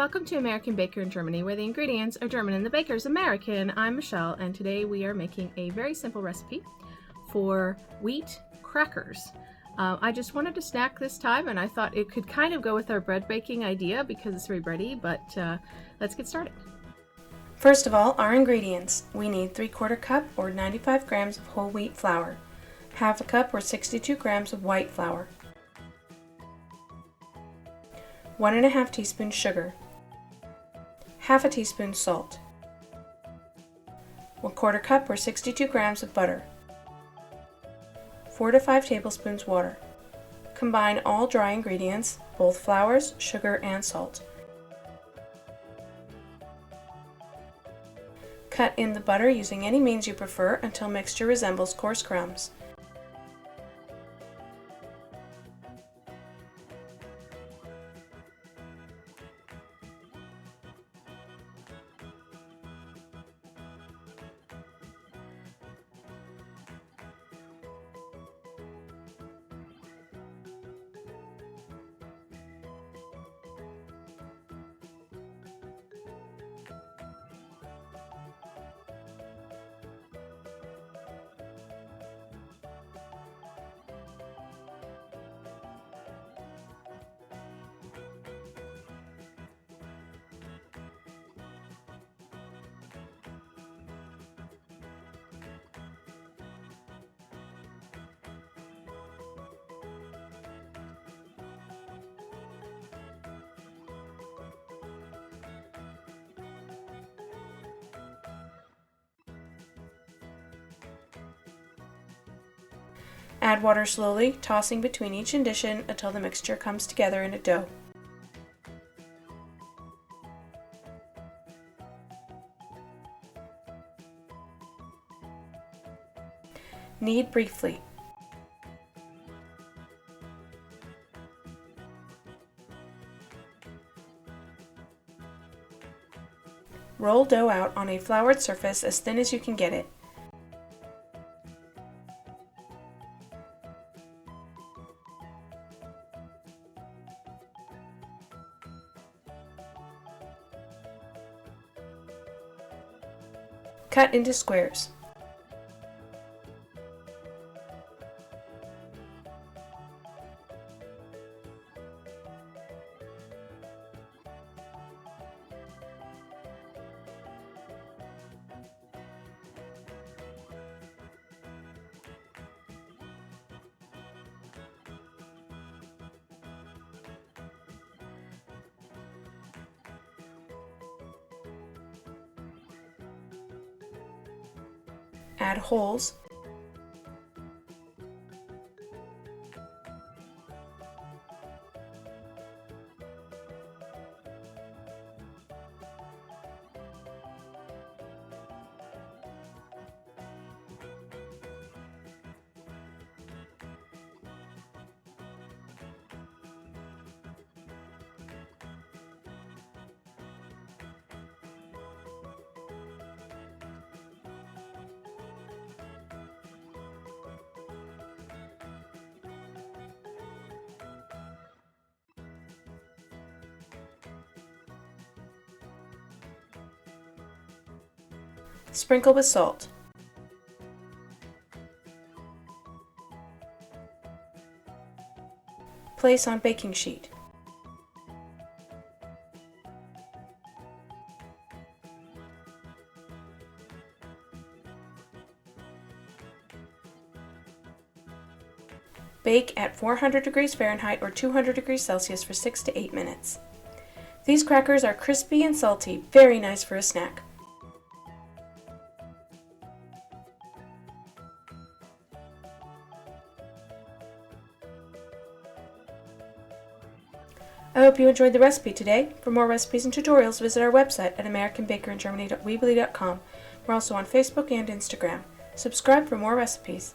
welcome to American Baker in Germany, where the ingredients are German and the baker's American. I'm Michelle, and today we are making a very simple recipe for wheat crackers. I just wanted to snack this time, and I thought it could kind of go with our bread baking idea because it's very bready, but let's get started. First of all, our ingredients. We need 3/4 cup or 95 grams of whole wheat flour, half a cup or 62 grams of white flour, 1½ teaspoon sugar, half a teaspoon salt, 1/4 cup or 62 grams of butter, 4 to 5 tablespoons water. Combine all dry ingredients, both flours, sugar, and salt. Cut in the butter using any means you prefer until mixture resembles coarse crumbs. Add water slowly, tossing between each addition until the mixture comes together in a dough. Knead briefly. Roll dough out on a floured surface as thin as you can get it. Cut into squares. Add holes. Sprinkle with salt. Place on baking sheet. Bake at 400 degrees Fahrenheit or 200 degrees Celsius for 6 to 8 minutes. These crackers are crispy and salty, very nice for a snack. I hope you enjoyed the recipe today. For more recipes and tutorials, visit our website at americanbakeringermany.weebly.com. We're also on Facebook and Instagram. Subscribe for more recipes.